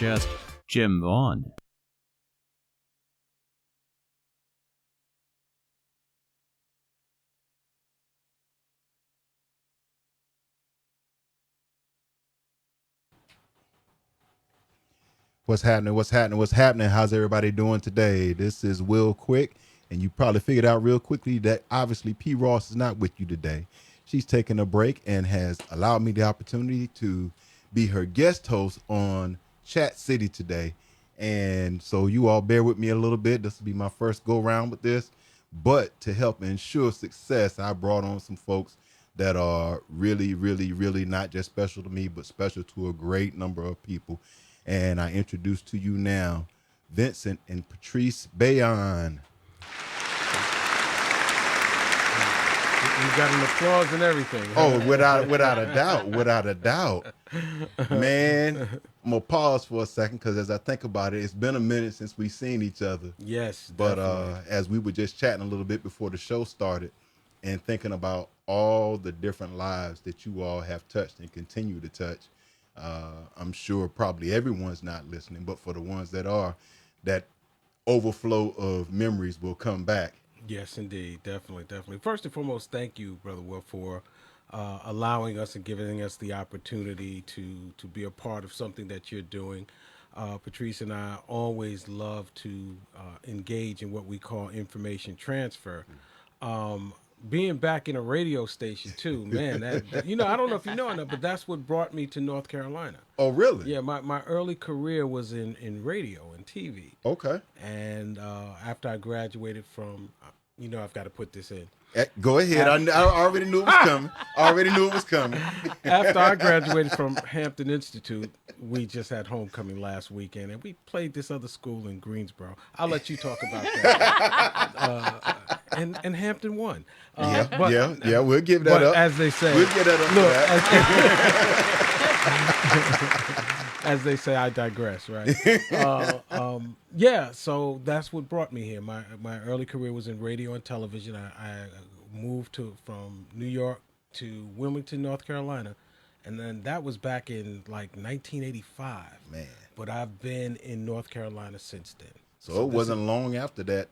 guest, Jim Vaughn. What's happening? What's happening? What's happening? How's everybody doing today? This is Will Quick, and you probably figured out real quickly that obviously P. Ross is not with you today. She's taking a break and has allowed me the opportunity to be her guest host on Chat City today. And so you all bear with me a little bit. This will be my first go round with this. But to help ensure success, I brought on some folks that are really, really, really not just special to me, but special to a great number of people. And I introduce to you now Vincent and Patrice Bayyan. You got an applause and everything. Oh, without a doubt. Man, I'm gonna pause for a second because as I think about it, it's been a minute since we've seen each other. Yes, but definitely. As we were just chatting a little bit before the show started, and thinking about all the different lives that you all have touched and continue to touch. I'm sure probably everyone's not listening, but for the ones that are, that overflow of memories will come back. Yes, indeed. Definitely. First and foremost, thank you, Brother Will, for allowing us and giving us the opportunity to be a part of something that you're doing. Patrice and I always love to engage in what we call information transfer. Being back in a radio station too, man. I don't know if you know enough, but that's what brought me to North Carolina. Oh, really? Yeah, my early career was in radio and TV. Okay. And after I graduated from, I've got to put this in. Go ahead. I already knew it was coming. After I graduated from Hampton Institute, we just had homecoming last weekend, and we played this other school in Greensboro. I'll let you talk about that. And Hampton won. Yeah, we'll give that up. As they say, we'll give that up. As they say, I digress, right? So that's what brought me here. My early career was in radio and television. I moved from New York to Wilmington, North Carolina, and then that was back in like 1985. Man. But I've been in North Carolina since then. So it wasn't long after that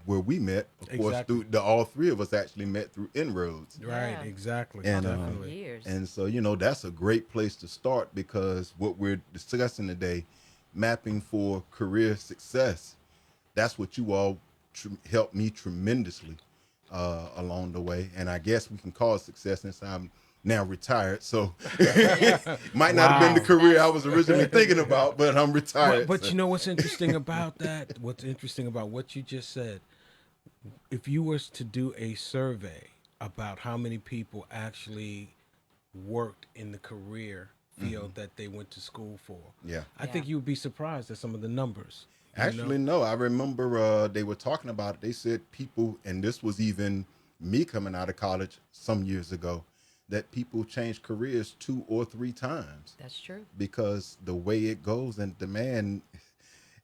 where we met. Of course, all three of us actually met through Inroads. Right, exactly. And, definitely. Years. And so, that's a great place to start because what we're discussing today, mapping for career success, that's what you all helped me tremendously along the way. And I guess we can call it success since I'm now retired, so might not have been the career I was originally thinking about, but I'm retired. But you know what's interesting about that? What's interesting about what you just said? If you were to do a survey about how many people actually worked in the career field that they went to school for, I think you would be surprised at some of the numbers. Actually, no. I remember they were talking about it. They said people, and this was even me coming out of college some years ago, that people change careers 2 or 3 times. That's true. Because the way it goes and demand,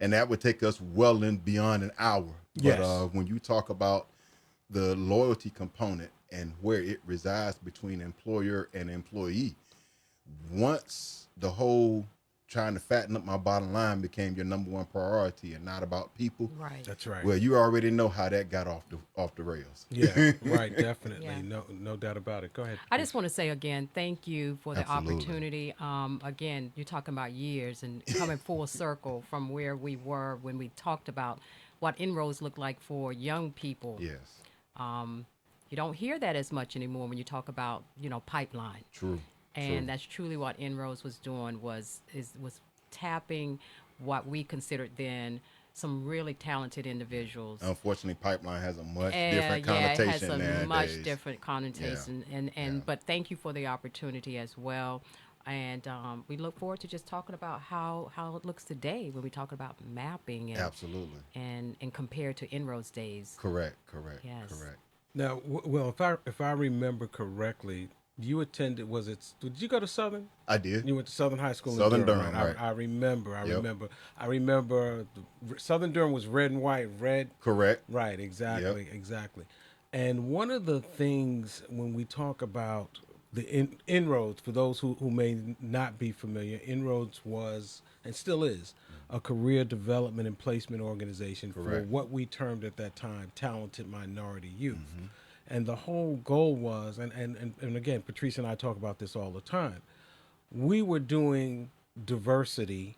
and that would take us well and beyond an hour. Yes. But when you talk about the loyalty component and where it resides between employer and employee, once the whole trying to fatten up my bottom line became your number one priority and not about people. Right. That's right. Well, you already know how that got off the rails. Yeah, right, definitely. Yeah. No doubt about it. Go ahead. I just want to say again, thank you for the Absolutely. opportunity. Again, you're talking about years and coming full circle from where we were when we talked about what inroads look like for young people. Yes. You don't hear that as much anymore when you talk about, pipeline. True. And that's truly what Inroads was doing was tapping what we considered then some really talented individuals. Unfortunately, pipeline has a much different connotation nowadays. It has a much different connotation. But thank you for the opportunity as well. And we look forward to just talking about how it looks today when we talk about mapping and Absolutely. and compared to Inroads days. Correct. Yes. Correct. Now, if I remember correctly, you attended, did you go to Southern? I did. You went to Southern High School Southern in Durham. Durham, right. I remember. Yep. I remember Southern Durham was red and white, red. Correct. Right, exactly. And one of the things when we talk about Inroads, for those who may not be familiar, Inroads was and still is a career development and placement organization for what we termed at that time talented minority youth. And the whole goal was, and again, Patrice and I talk about this all the time, we were doing diversity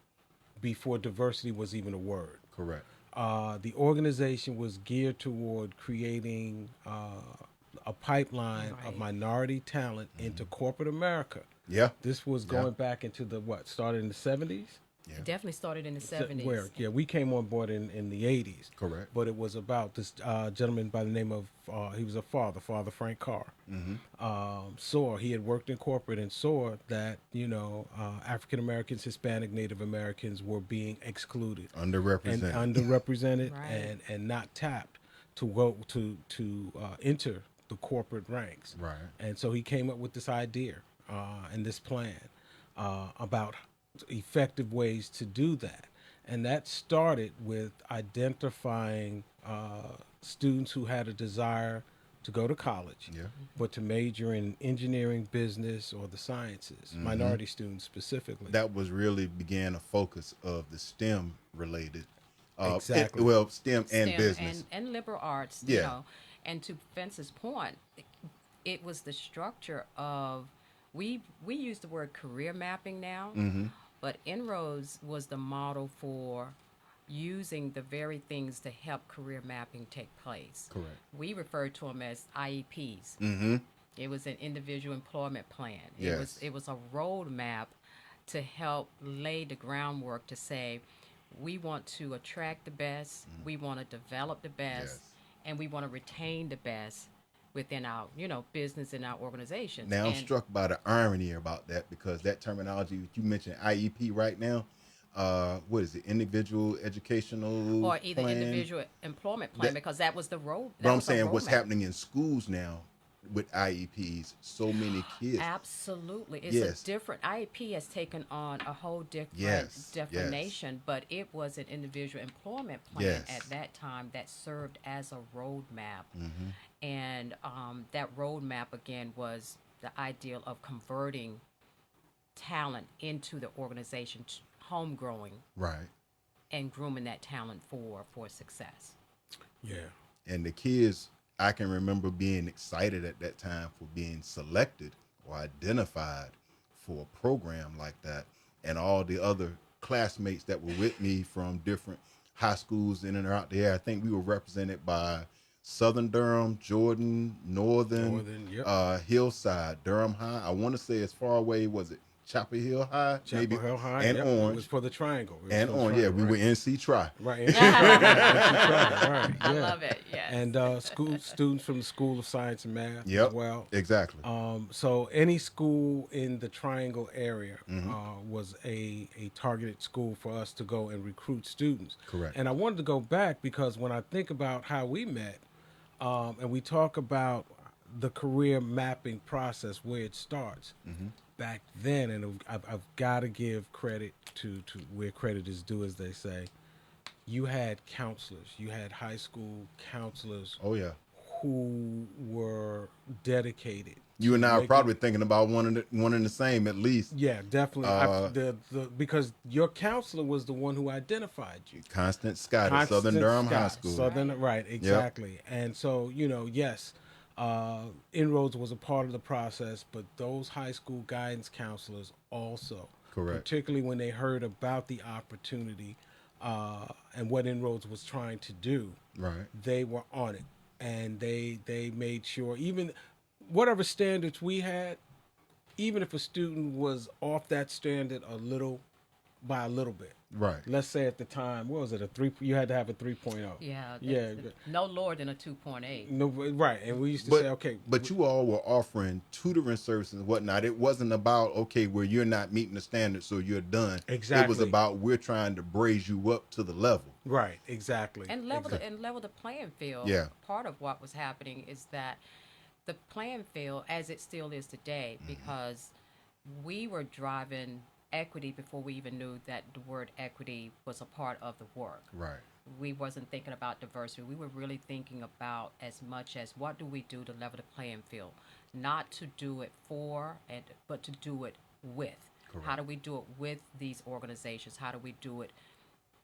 before diversity was even a word. Correct. The organization was geared toward creating a pipeline of minority talent into corporate America. Yeah. This was going back into started in the 70s? It definitely started in the 70s. We came on board in the 80s. Correct. But it was about this gentleman by the name of, he was a Father Frank Carr. Saw, he had worked in corporate and saw that, African Americans, Hispanic, Native Americans were being excluded. Underrepresented. And not tapped to go to enter the corporate ranks. Right. And so he came up with this idea and this plan about effective ways to do that. And that started with identifying students who had a desire to go to college, but to major in engineering, business, or the sciences, minority students specifically. That was really began a focus of the STEM related. Exactly. STEM and business. And liberal arts, you know. And to Vince's point, it was the structure of, we use the word career mapping now, but Inroads was the model for using the very things to help career mapping take place. Correct. We refer to them as IEPs. It was an individual employment plan. Yes. It was a roadmap to help lay the groundwork to say, we want to attract the best, we want to develop the best, and we want to retain the best within our, business and our organizations. Now, I'm struck by the irony about that, because that terminology you mentioned, IEP right now, what is it, individual educational or either plan? Individual employment plan, because that was the road. But I'm saying what's happening in schools now with IEPs, so many kids. Absolutely. It's a different, IEP has taken on a whole different definition, but it was an individual employment plan at that time that served as a roadmap. And that roadmap, again, was the ideal of converting talent into the organization, home growing. Right. And grooming that talent for success. Yeah. And the kids, I can remember being excited at that time for being selected or identified for a program like that. And all the other classmates that were with me from different high schools in and out there, I think we were represented by Southern Durham, Jordan, Northern Hillside, Durham High. I want to say as far away, was it Chapel Hill High? Chapel Hill High, and Orange. It was for the Triangle. And Orange, we were NC Tri. Right, NC Tri, right. I love it, yes. And students from the School of Science and Math as well. Exactly. So any school in the Triangle area was a targeted school for us to go and recruit students. Correct. And I wanted to go back because when I think about how we met, and we talk about the career mapping process, where it starts, back then, and I've got to give credit to where credit is due, as they say, you had counselors, you had high school counselors who were dedicated. You and I are probably thinking about one and the same, at least. Yeah, definitely. Because your counselor was the one who identified you. Constance Scott at Southern Durham High School. Right, exactly. Yep. And so, yes, Inroads was a part of the process, but those high school guidance counselors also. Correct. Particularly when they heard about the opportunity and what Inroads was trying to do. Right. They were on it. And they made sure, even whatever standards we had, even if a student was off that standard by a little bit. Right. Let's say at the time, what was it, you had to have a 3.0. Yeah. No lower than a 2.8. No, right. And we used to say, okay. But you all were offering tutoring services and whatnot. It wasn't about, where you're not meeting the standards, so you're done. Exactly. It was about, we're trying to braise you up to the level. Right, exactly. And level the playing field. Yeah. Part of what was happening is that the playing field, as it still is today, because we were driving equity before we even knew that the word equity was a part of the work. Right. we wasn't thinking about diversity. We were really thinking about as much as what do we do to level the playing field, not to do it for, but to do it with. Correct. How do we do it with these organizations? How do we do it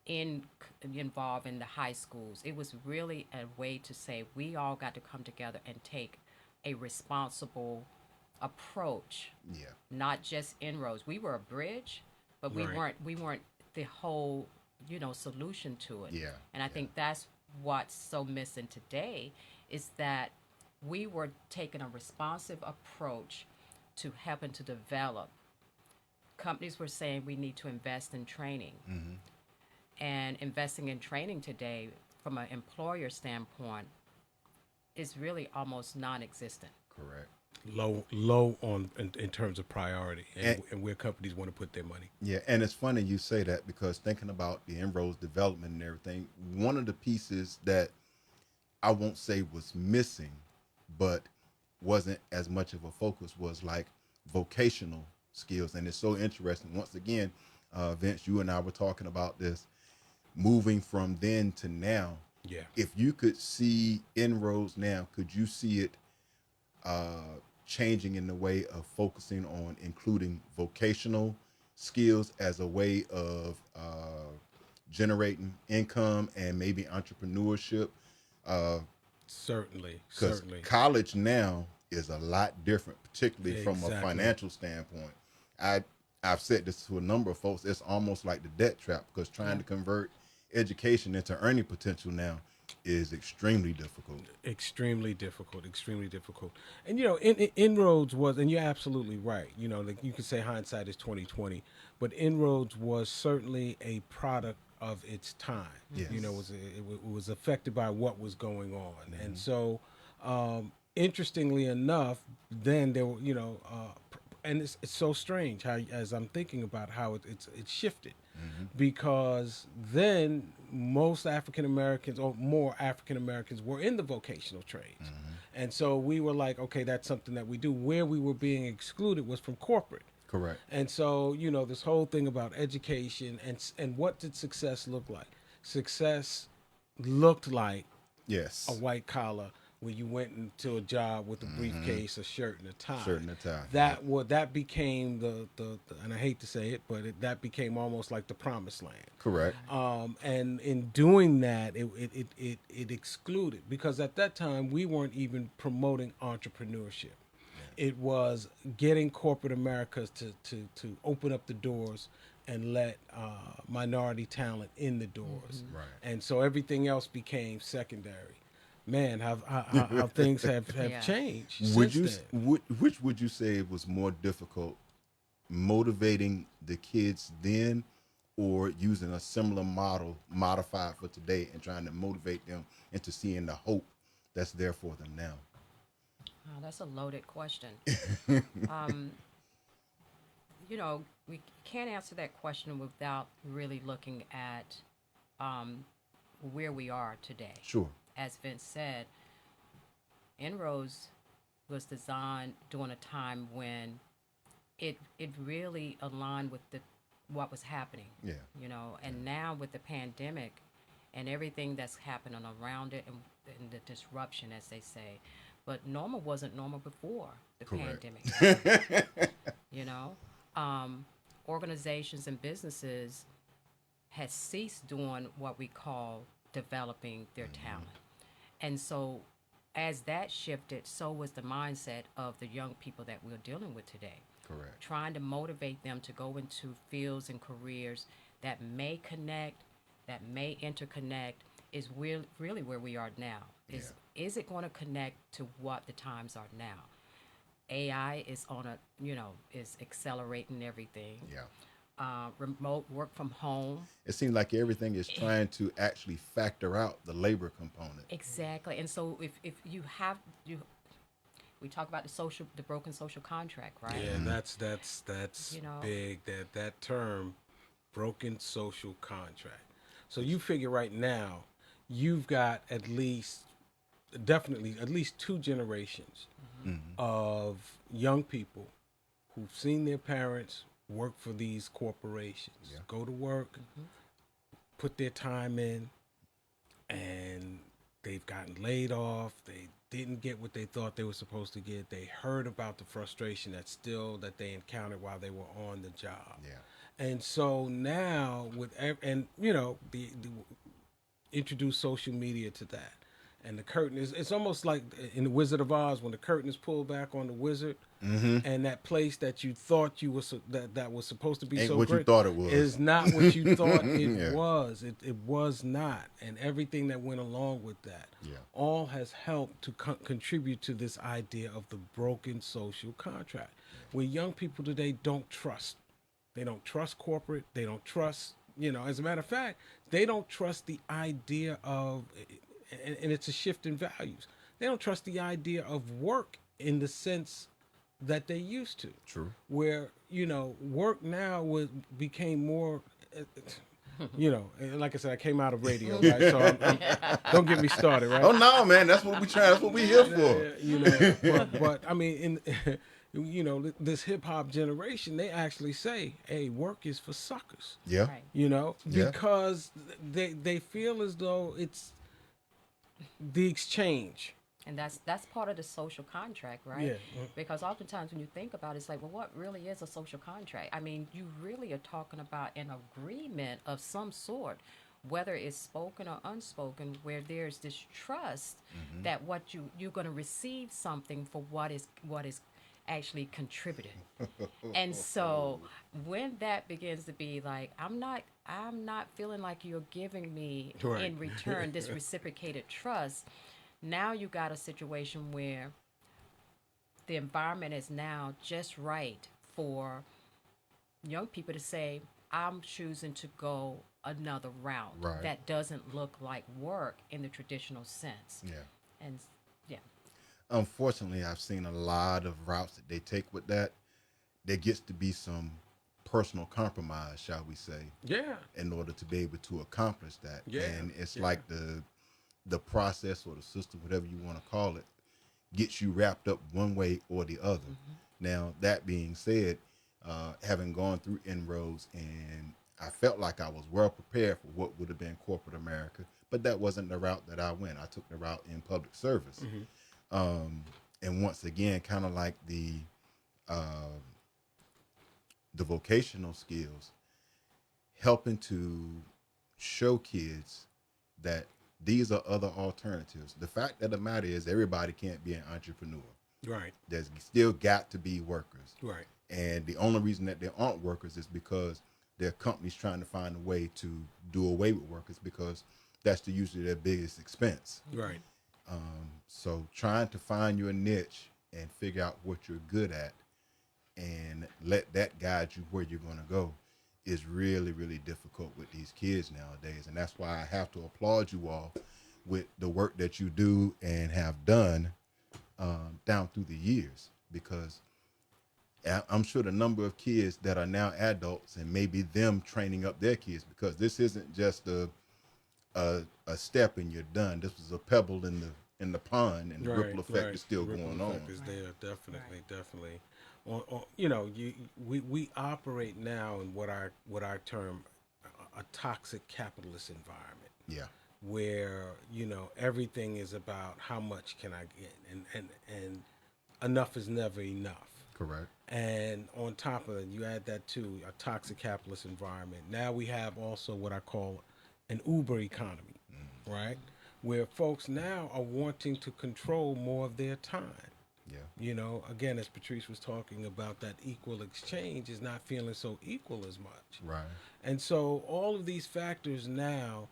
involved in the high schools? It was really a way to say we all got to come together and take a responsible approach. Yeah. Not just inroads. We were a bridge, but we weren't the whole, solution to it. Yeah. And I think that's what's so missing today is that we were taking a responsive approach to helping to develop. Companies were saying we need to invest in training. Mm-hmm. And investing in training today, from an employer standpoint, is really almost non-existent. Correct. Low on in terms of priority, and where companies want to put their money. Yeah, and it's funny you say that, because thinking about the En-ROADS development and everything, one of the pieces that I won't say was missing, but wasn't as much of a focus, was like vocational skills. And it's so interesting. Once again, Vince, you and I were talking about this, moving from then to now. Yeah. If you could see En-ROADS now, could you see it changing in the way of focusing on including vocational skills as a way of generating income and maybe entrepreneurship? Certainly. College now is a lot different, particularly from a financial standpoint. I've said this to a number of folks. It's almost like the debt trap, because trying to convert education into earning potential now is extremely difficult. Extremely difficult. And En-ROADS was, and you're absolutely right. Like you could say hindsight is 20/20, but En-ROADS was certainly a product of its time. Yes. It was affected by what was going on, and so interestingly enough, then there were and it's so strange how, as I'm thinking about how it's shifted, because then most African Americans, or more African Americans, were in the vocational trades, and so we were like, okay, that's something that we do. Where we were being excluded was from corporate. Correct. And so this whole thing about education and what did success look like? Success looked like a white collar, where you went into a job with a briefcase, a shirt, and a tie. That became the and I hate to say it, but that became almost like the promised land. Correct. And in doing that, it excluded, because at that time we weren't even promoting entrepreneurship. It was getting corporate America to open up the doors and let minority talent in the doors. Right. And so everything else became secondary. Man, how things have changed. Which would you say was more difficult, motivating the kids then, or using a similar model modified for today and trying to motivate them into seeing the hope that's there for them now? Oh, that's a loaded question. We can't answer that question without really looking at where we are today. Sure. As Vince said, En-ROADS was designed during a time when it really aligned with what was happening. Yeah. And now with the pandemic and everything that's happening around it, and the disruption, as they say. But normal wasn't normal before the pandemic. Organizations and businesses had ceased doing what we call developing their talent. And so as that shifted, so was the mindset of the young people that we're dealing with today. Correct. Trying to motivate them to go into fields and careers that may connect, that may interconnect, is really where we are now. Is it going to connect to what the times are now? AI is is accelerating everything. Yeah. Remote work from home. It seems like everything is trying to actually factor out the labor component. Exactly. And so if we talk about the broken social contract, right? Yeah, that's big. That term, broken social contract. So you figure right now, you've got at least two generations of young people who've seen their parents work for these corporations, go to work, put their time in, and they've gotten laid off. They didn't get what they thought they were supposed to get. They heard about the frustration that they encountered while they were on the job. Yeah. And so now the introduce social media to that. And the curtain it's almost like in the Wizard of Oz when the curtain is pulled back on the wizard, and that place that you thought you was that was supposed to be Ain't so what great you thought it was. is not what you thought it Yeah. was. It was not, and everything that went along with that, all has helped to contribute to this idea of the broken social contract, where young people today don't trust. They don't trust corporate. They don't trust. As a matter of fact, they don't trust the idea of. And it's a shift in values. They don't trust the idea of work in the sense that they used to. True. Where, work now became more, like I said, I came out of radio, right? So don't get me started, right? Oh, no, man. That's what we're here for. But I mean, this hip hop generation, they actually say, hey, work is for suckers. Yeah. Right. Because they feel as though it's the exchange. And that's part of the social contract, right? Yeah. Because oftentimes when you think about it, it's like, well, what really is a social contract? I mean, you really are talking about an agreement of some sort, whether it's spoken or unspoken, where there's this trust that you're going to receive something for what is actually contributed. And so when that begins to be like, I'm not feeling like you're giving me in return this reciprocated trust. Now you got a situation where the environment is now just right for young people to say, I'm choosing to go another route that doesn't look like work in the traditional sense. Yeah. And Unfortunately, I've seen a lot of routes that they take with that. There gets to be some personal compromise, shall we say, in order to be able to accomplish that. Yeah. And it's like the process or the system, whatever you want to call it, gets you wrapped up one way or the other. Now, that being said, having gone through inroads, and I felt like I was well prepared for what would have been corporate America, but that wasn't the route that I went. I took the route in public service. And once again, kind of like the vocational skills, helping to show kids that these are other alternatives. The fact of the matter is everybody can't be an entrepreneur. Right. There's still got to be workers. Right. And the only reason that there aren't workers is because there are companies trying to find a way to do away with workers, because that's usually their biggest expense. Right. So trying to find your niche and figure out what you're good at and let that guide you where you're going to go is really, really difficult with these kids nowadays. And that's why I have to applaud you all with the work that you do and have done down through the years, because I'm sure the number of kids that are now adults, and maybe them training up their kids, because this isn't just a step and you're done. This was a pebble in the pond, and the ripple effect is still going on. Is there definitely. We operate now in what I term a toxic capitalist environment. Yeah. Where everything is about how much can I get, and enough is never enough. Correct. And on top of it, you add that to a toxic capitalist environment. Now we have also what I call an Uber economy, right? Where folks now are wanting to control more of their time. Yeah. Again, as Patrice was talking about, that equal exchange is not feeling so equal as much. Right. And so all of these factors now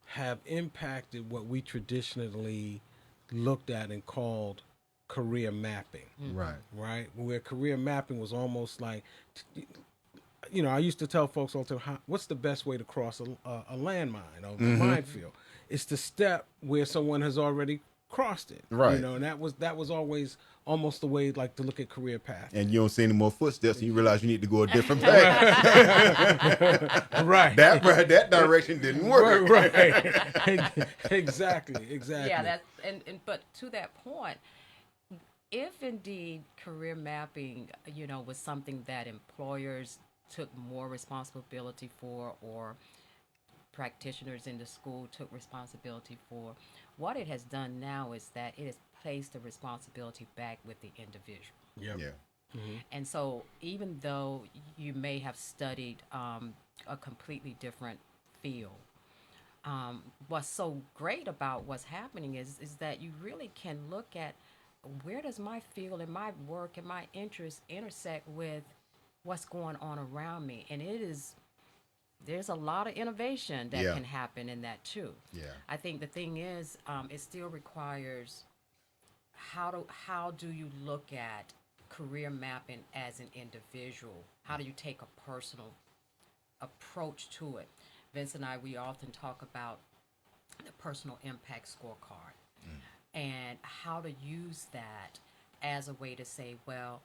have impacted what we traditionally looked at and called career mapping. Right. Right. Where career mapping was almost like, I used to tell folks all the time, what's the best way to cross a landmine or a minefield? It's the step where someone has already crossed it. Right. And that was always almost the way like to look at career path. And you don't see any more footsteps, and you realize you need to go a different path. Right. That direction didn't work. Right. Exactly. Yeah, but to that point, if indeed career mapping, was something that employers took more responsibility for, or practitioners in the school took responsibility for. What it has done now is that it has placed the responsibility back with the individual. Yep. Yeah. Mm-hmm. And so, even though you may have studied a completely different field, what's so great about what's happening is that you really can look at where does my field and my work and my interests intersect with what's going on around me, and there's a lot of innovation that Yeah. can happen in that too. Yeah. I think the thing is, it still requires how do you look at career mapping as an individual? How do you take a personal approach to it? Vince and I, we often talk about the personal impact scorecard and how to use that as a way to say, well,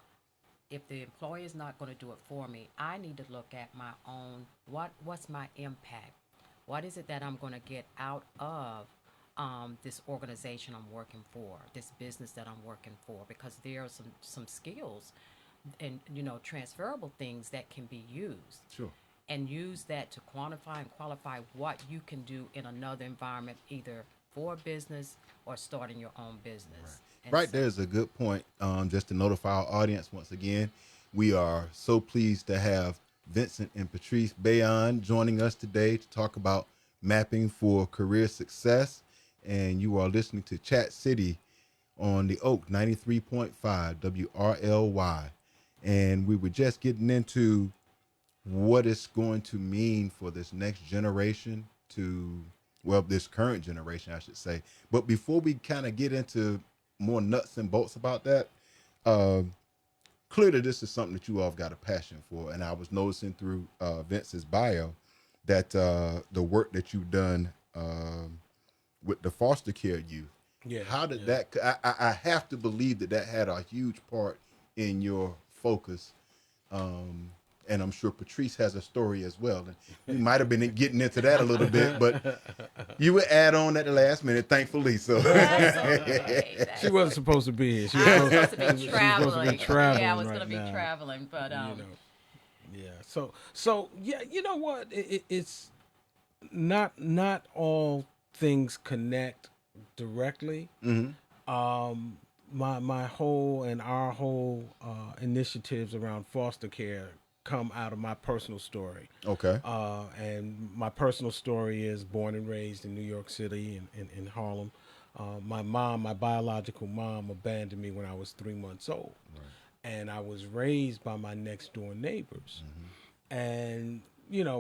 if the employer is not going to do it for me, I need to look at my own, what's my impact? What is it that I'm going to get out of this organization I'm working for, this business that I'm working for? Because there are some skills and, transferable things that can be used. Sure. And use that to quantify and qualify what you can do in another environment, either for business or starting your own business. Right, there's a good point. Just to notify our audience once again, we are so pleased to have Vincent and Patrice Bayyan joining us today to talk about mapping for career success. And you are listening to Chat City on the Oak 93.5 WRLY. And we were just getting into what it's going to mean for this next generation this current generation, I should say. But before we kind of get into more nuts and bolts about that, clearly this is something that you all have got a passion for. And I was noticing through Vince's bio that the work that you've done with the foster care youth, how did that, I have to believe that had a huge part in your focus. And I'm sure Patrice has a story as well. And we might have been getting into that a little bit, but you would add on at the last minute, thankfully. So she wasn't supposed to be here. I was supposed to be traveling. Yeah, I was going to be traveling, but yeah. So yeah, you know what? It's not all things connect directly. Mm-hmm. My whole and our whole initiatives around foster care come out of my personal story. Okay. And my personal story is born and raised in New York City in Harlem. My biological mom abandoned me when I was 3 months old. Right. And I was raised by my next door neighbors. Mm-hmm. And,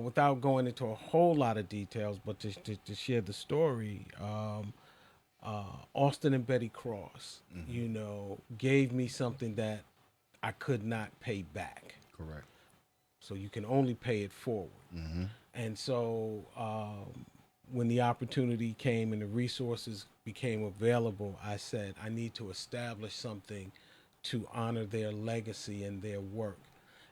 without going into a whole lot of details, but to share the story, Austin and Betty Cross, mm-hmm. Gave me something that I could not pay back. Correct. So you can only pay it forward. Mm-hmm. And so when the opportunity came and the resources became available, I said, I need to establish something to honor their legacy and their work.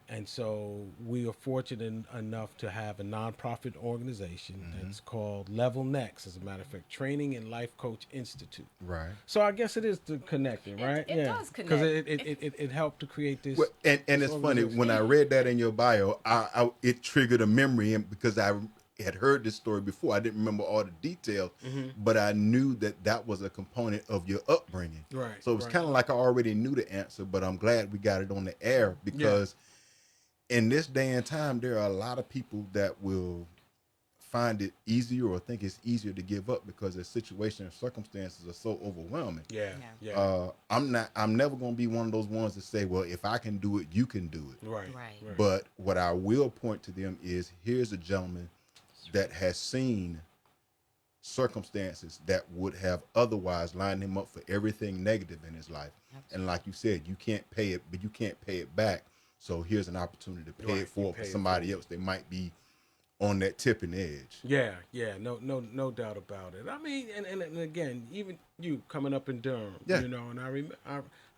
And so we are fortunate enough to have a nonprofit organization that's called Level Next, as a matter of fact, Training and Life Coach Institute. Right. So I guess it is connecting, right? It does connect. Because it helped to create this. Well, and it's funny, when I read that in your bio, it triggered a memory, and because I had heard this story before, I didn't remember all the details, but I knew that was a component of your upbringing. Right. So it was kind of like I already knew the answer, but I'm glad we got it on the air, because in this day and time, there are a lot of people that will find it easier or think it's easier to give up because their situation and circumstances are so overwhelming. I'm never going to be one of those ones that say, well, if I can do it, you can do it. Right. But what I will point to them is, here's a gentleman that has seen circumstances that would have otherwise lined him up for everything negative in his life. Absolutely. And like you said, you can't pay it, but you can't pay it back. So here's an opportunity to pay it forward for somebody else. They might be on that tipping edge. Yeah, no doubt about it. I mean, and again, even you coming up in Durham, and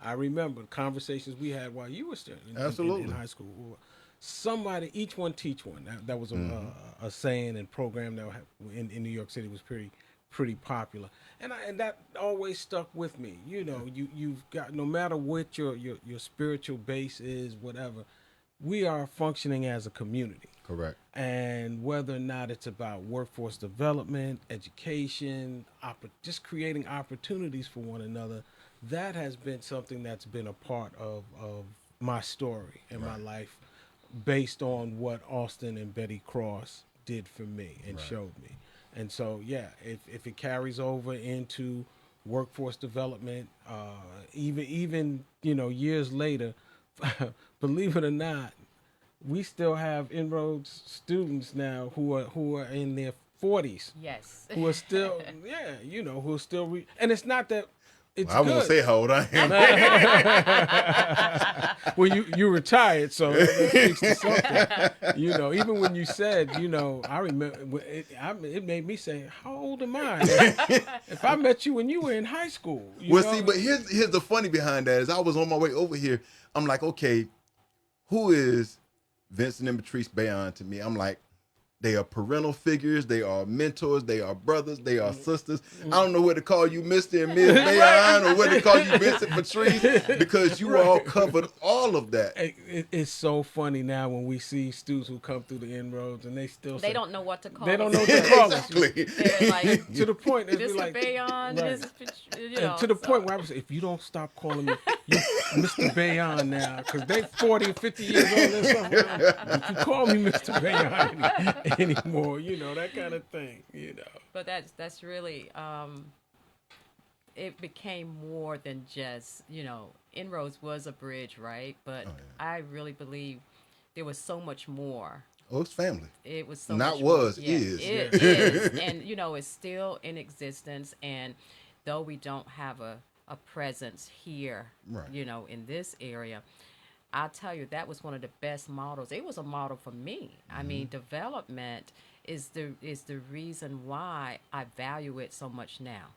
I remember conversations we had while you were still in high school. Somebody, each one teach one. That was a saying and program that in New York City was pretty popular, and that always stuck with me. You've got, no matter what your spiritual base is, whatever, we are functioning as a community. Correct. And whether or not it's about workforce development, education, just creating opportunities for one another, that has been something that's been a part of my story and my life, based on what Austin and Betty Cross did for me and showed me. And so, yeah, if it carries over into workforce development, even years later, believe it or not, we still have Inroads students now who are in their 40s. Yes. Who are still, who are still, and it's not that it's I good. won't say how old I am. Well, you retired, so that speaks to something. Even when you said, I remember, it made me say, how old am I? If I met you when you were in high school. See, but here's the funny behind that is I was on my way over here. I'm like, okay, who is Vincent and Patrice Bayyan to me? I'm like, they are parental figures. They are mentors. They are brothers. They are sisters. I don't know what to call you, Mr. and Ms. Bayyan, or what to call you, Vincent Patrice, because you all covered all of that. It's so funny now when we see students who come through the Inroads and they don't know what to call. They don't know what to call us. Exactly. They're like, to the point, Mr. like, Bayyan, to the point where I was, if you don't stop calling me Mr. Bayyan now, because they 40 or 50 years old and something, if you call me Mr. Bayyan anymore, that kind of thing, But that's really, it became more than just, Inroads was a bridge, right? But I really believe there was so much more. Oh, it's family. It was so not much was more. is. It is, and it's still in existence. And though we don't have a presence here, in this area, I'll tell you, that was one of the best models. It was a model for me. I mean, development is the reason why I value it so much now.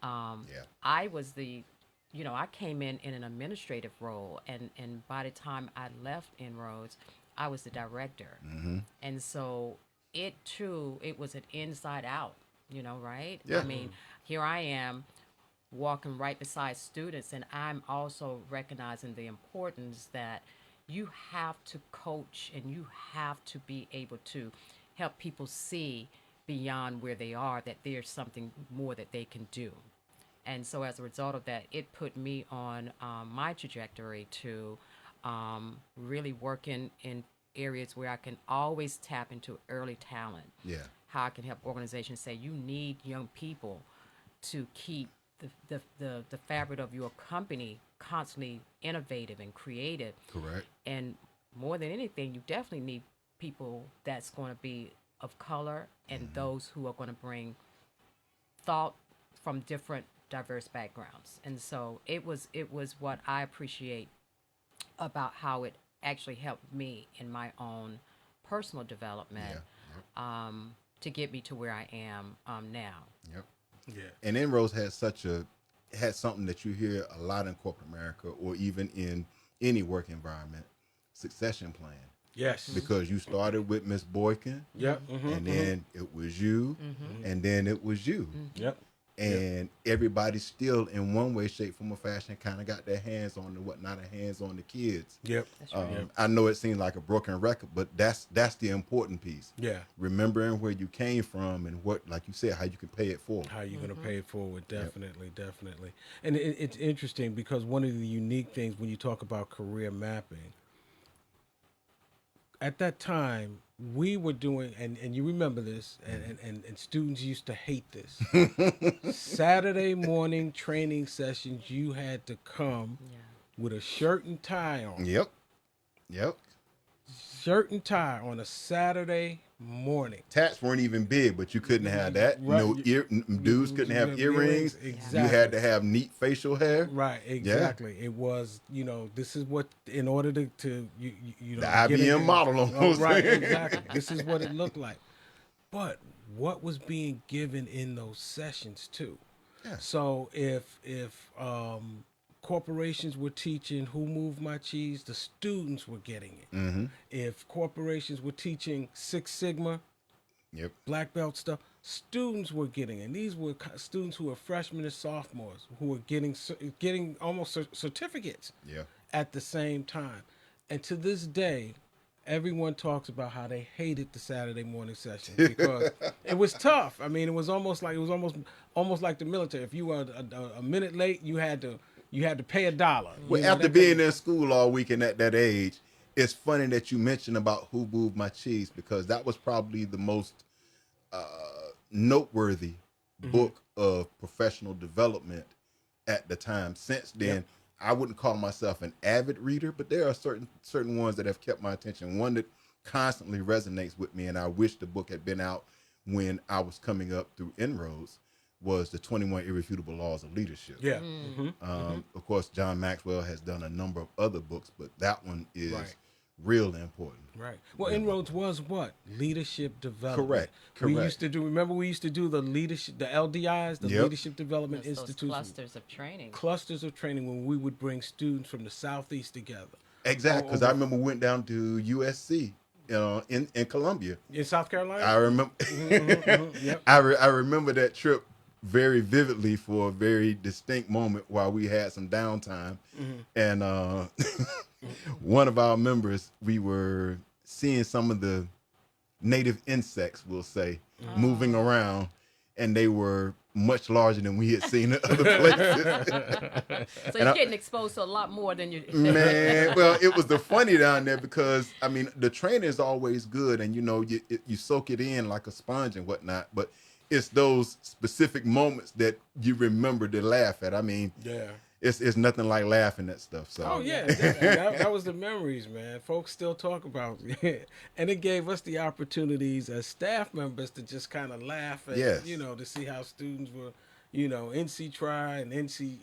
I was I came in an administrative role, and by the time I left Inroads, I was the director. And so it was an inside out, right? Yeah. I mean, here I am walking right beside students, and I'm also recognizing the importance that you have to coach and you have to be able to help people see beyond where they are, that there's something more that they can do. And so as a result of that, it put me on my trajectory to really work in areas where I can always tap into early talent. Yeah. How I can help organizations say, you need young people to keep the fabric of your company constantly innovative and creative. Correct. And more than anything, you definitely need people that's going to be of color and those who are going to bring thought from different diverse backgrounds. And so it was what I appreciate about how it actually helped me in my own personal development, to get me to where I am now. Yep. Yeah. And Inroads had something that you hear a lot in corporate America, or even in any work environment: succession plan. Yes. Because you started with Miss Boykin. Yep. And then it was you. And then it was you. Yep. And everybody still, in one way, shape, form, or fashion, kind of got their hands on hands on the kids. Yep. That's right. I know it seems like a broken record, but that's the important piece. Yeah. Remembering where you came from and what, like you said, how you can pay it forward. How you're going to pay it forward. Definitely. And it's interesting because one of the unique things when you talk about career mapping, at that time, we were doing, and you remember this, and students used to hate this. Saturday morning training sessions, you had to come with a shirt and tie on. Yep. Shirt and tie on a Saturday morning. Tats weren't even big, but you couldn't have that. Right. No dudes couldn't have earrings. Exactly. You had to have neat facial hair. Right, exactly. It was, this is what, in order to the IBM model almost. Right, exactly. This is what it looked like. But what was being given in those sessions too? Yeah. So if corporations were teaching Who Moved My Cheese, the students were getting it. If corporations were teaching Six Sigma, black belt stuff, students were getting it. And these were students who were freshmen and sophomores who were getting almost certificates at the same time. And to this day, everyone talks about how they hated the Saturday morning session because it was tough. I mean, it was almost like the military. If you were a minute late, you had to pay $1. Well, after being in school all weekend at that age, it's funny that you mentioned about Who Moved My Cheese, because that was probably the most noteworthy book of professional development at the time. Since then, I wouldn't call myself an avid reader, but there are certain ones that have kept my attention. One that constantly resonates with me, and I wish the book had been out when I was coming up through Inroads, was the 21 Irrefutable Laws of Leadership. Yeah. Of course, John Maxwell has done a number of other books, but that one is real important. Right. Well, Inroads was what? Leadership development. Correct. We used to do, remember we used to do the leadership, the LDIs, the Leadership Development Institute. Clusters of training. Clusters of training when we would bring students from the Southeast together. Exactly, because I remember we went down to USC in Columbia. In South Carolina? I remember. Yep. I remember that trip very vividly for a very distinct moment while we had some downtime. And one of our members, we were seeing some of the native insects, we'll say, moving around, and they were much larger than we had seen in other places. So you're getting exposed to a lot more than you... Man, well, it was the funny down there because, I mean, the training is always good, and, you soak it in like a sponge and whatnot, but it's those specific moments that you remember to laugh at. I mean, it's nothing like laughing at stuff. So. Oh, yeah. that was the memories, man. Folks still talk about it. And it gave us the opportunities as staff members to just kind of laugh at, to see how students were, NC Try and NC.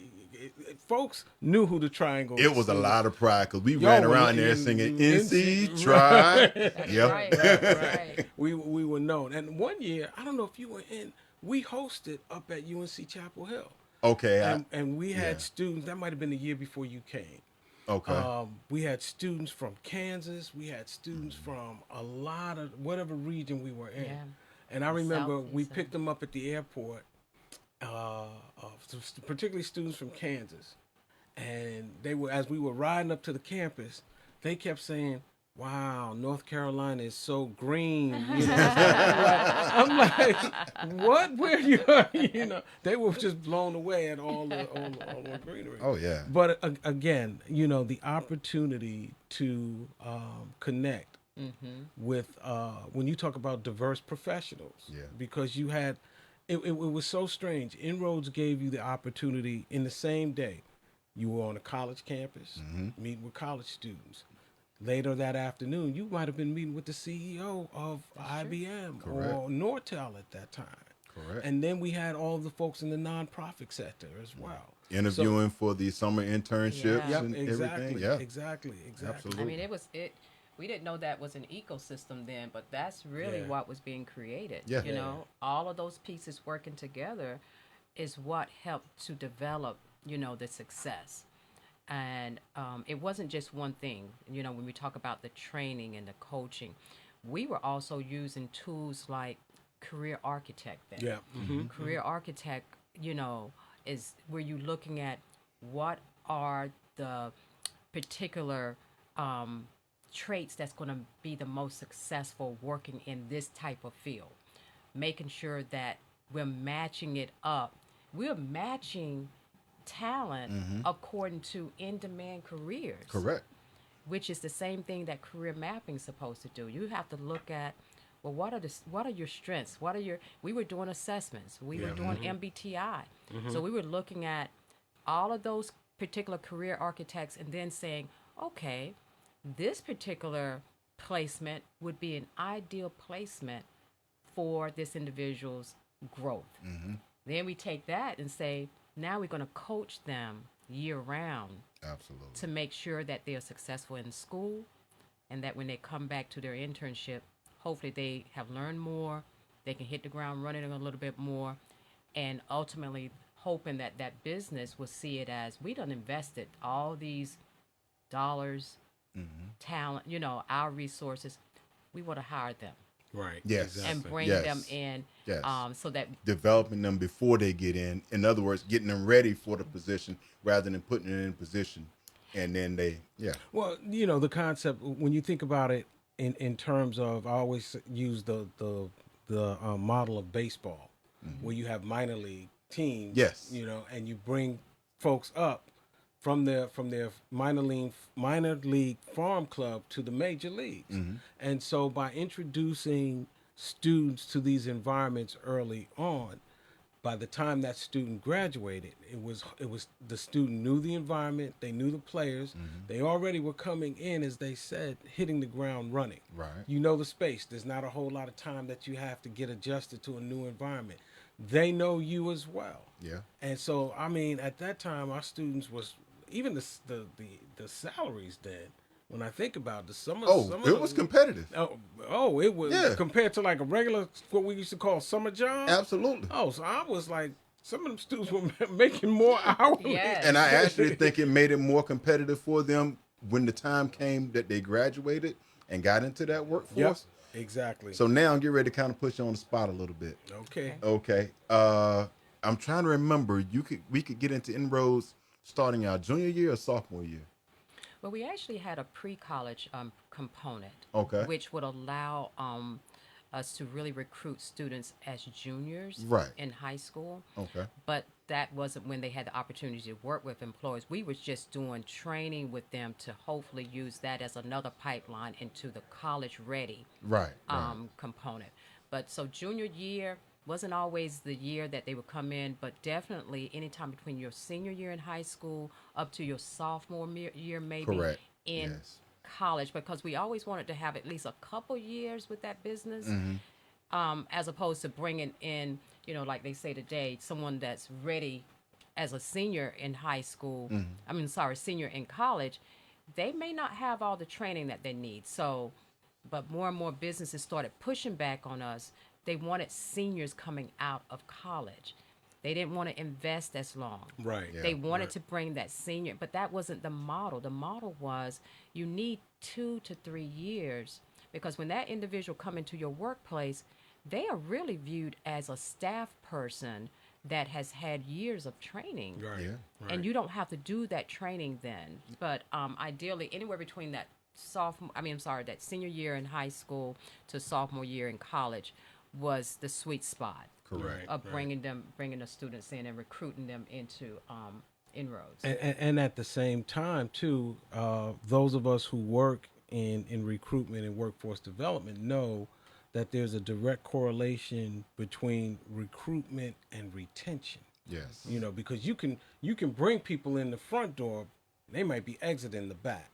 Folks knew who the triangle was. It was a lot of pride because we ran around there singing NC Try. Right. We were known. And one year, I don't know if you were in, we hosted up at UNC Chapel Hill. Okay. And we had students, that might have been the year before you came. Okay. We had students from Kansas. We had students from a lot of whatever region we were in. Yeah. And I remember we picked them up at the airport, particularly students from Kansas. And they were, as we were riding up to the campus, they kept saying, "Wow, North Carolina is so green." I'm like, what? Where you are? They were just blown away at all the greenery. Oh yeah. But again, the opportunity to connect with when you talk about diverse professionals, because you had, it was so strange. Inroads gave you the opportunity in the same day. You were on a college campus, meeting with college students. Later that afternoon, you might have been meeting with the CEO of IBM or Nortel at that time. Correct. And then we had all the folks in the nonprofit sector as well. Interviewing for the summer internships and everything. Yeah, exactly. Absolutely. I mean, we didn't know that was an ecosystem then, but that's really what was being created. Yeah. All of those pieces working together is what helped to develop, the success. And it wasn't just one thing. When we talk about the training and the coaching, we were also using tools like Career Architect then. Yeah. Mm-hmm. Career Architect, is where you're looking at what are the particular traits that's going to be the most successful working in this type of field. Making sure that we're matching it up. We're matching talent according to in-demand careers. Correct. Which is the same thing that career mapping is supposed to do. You have to look at, well, what are your strengths? We were doing assessments. We were doing MBTI. So we were looking at all of those particular career architects and then saying, okay, this particular placement would be an ideal placement for this individual's growth. Then we take that and say, now we're going to coach them year round. Absolutely. To make sure that they are successful in school and that when they come back to their internship, hopefully they have learned more, they can hit the ground running a little bit more, and ultimately hoping that that business will see it as, we done invested all these dollars, talent, our resources. We want to hire them. Right. Yes. Exactly. And bring them in so that... Developing them before they get in. In other words, getting them ready for the position rather than putting them in position And then Well, the concept, when you think about it in terms of, I always use the model of baseball, where you have minor league teams, Yes. and you bring folks up from their minor league farm club to the major leagues. And so by introducing students to these environments early on, by the time that student graduated, it was the student knew the environment, they knew the players, they already were coming in, as they said, hitting the ground running. Right. You know the space. There's not a whole lot of time that you have to get adjusted to a new environment. They know you as well. Yeah. And so, I mean, at that time, our students was even the salaries then. When I think about it, it was competitive. It was compared to like a regular, what we used to call summer job. Absolutely. Oh, so I was like, some of them students were making more hourly. Yes. And I actually think it made it more competitive for them when the time came that they graduated and got into that workforce. Yep, exactly. So now I'm getting ready to kind of put you on the spot a little bit. Okay. I'm trying to remember. We could get into inroads starting our junior year or sophomore year. Well, we actually had a pre-college component, Okay. which would allow us to really recruit students as juniors in high school. Okay. But that wasn't when they had the opportunity to work with employers. We was just doing training with them to hopefully use that as another pipeline into the college-ready component. But so junior year wasn't always the year that they would come in, but definitely anytime between your senior year in high school up to your sophomore year maybe in college, because we always wanted to have at least a couple years with that business, as opposed to bringing in, like they say today, someone that's ready as a senior in high school, senior in college. They may not have all the training that they need. So, but more and more businesses started pushing back on us. They wanted seniors coming out of college. They didn't want to invest as long. Right. Yeah, they wanted to bring that senior, but that wasn't the model. The model was you need 2 to 3 years, because when that individual come into your workplace, they are really viewed as a staff person that has had years of training. Right. Yeah. Right. And you don't have to do that training then. But ideally, anywhere between that that senior year in high school to sophomore year in college was the sweet spot of bringing the students in and recruiting them into inroads. And at the same time, too, those of us who work in recruitment and workforce development know that there's a direct correlation between recruitment and retention. Yes. Because you can bring people in the front door, they might be exiting the back.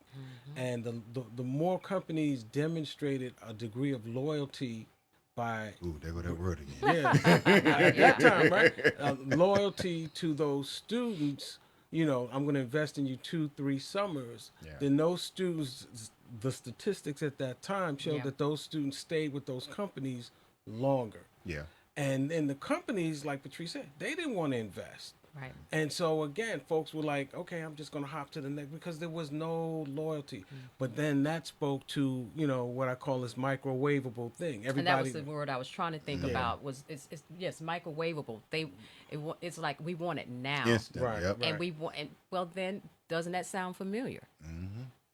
And the more companies demonstrated a degree of loyalty by... Ooh, there go that word again. At that time, right? Loyalty to those students, I'm going to invest in you 2-3 summers. Yeah. Then those students, the statistics at that time showed that those students stayed with those companies longer. Yeah. And the companies, like Patrice said, they didn't want to invest. Right. And so, again, folks were like, okay, I'm just going to hop to the next, because there was no loyalty. But then that spoke to, what I call this microwavable thing. And that was the word I was trying to think about, was, it's microwavable. It's like we want it now. Instant. Right. Yep. And we want, well, then, doesn't that sound familiar?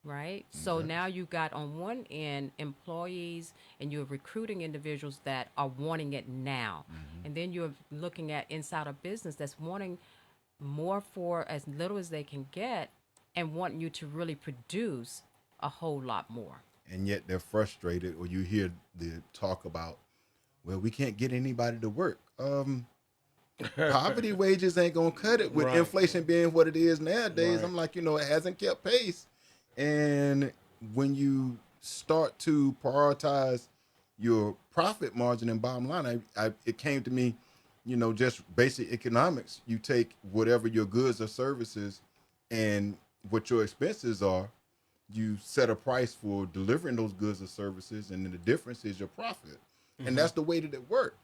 Right? So now you got on one end employees, and you're recruiting individuals that are wanting it now. And then you're looking at inside a business that's wanting more for as little as they can get and wanting you to really produce a whole lot more. And yet they're frustrated, or you hear the talk about, well, we can't get anybody to work. Poverty wages ain't going to cut it with inflation being what it is nowadays. I'm like, it hasn't kept pace. And when you start to prioritize your profit margin and bottom line, it came to me, just basic economics. You take whatever your goods or services and what your expenses are, you set a price for delivering those goods or services, and then the difference is your profit. And that's the way that it worked.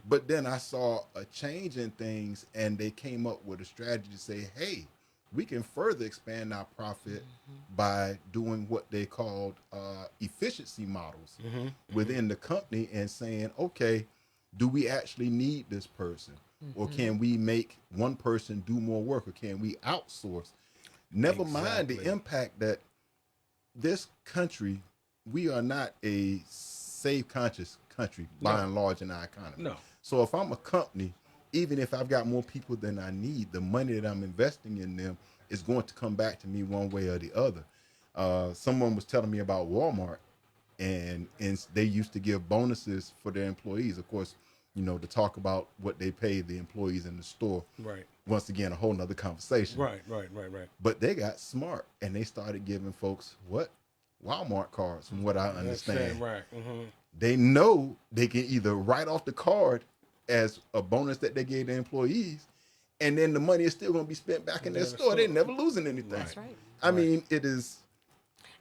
But then I saw a change in things, and they came up with a strategy to say, hey, we can further expand our profit by doing what they called efficiency models within the company, and saying, okay, do we actually need this person? Or can we make one person do more work? Or can we outsource? Never mind the impact that this country, we are not a save conscious country by and large in our economy. No. So if I'm a company, even if I've got more people than I need, the money that I'm investing in them is going to come back to me one way or the other. Someone was telling me about Walmart, and they used to give bonuses for their employees. Of course, to talk about what they pay the employees in the store. Right. Once again, a whole nother conversation. Right. But they got smart, and they started giving folks Walmart cards, from what I understand. Right. Mm-hmm. They know they can either write off the card as a bonus that they gave the employees, and then the money is still going to be spent back in their store. They're never losing anything. That's right. I mean, it is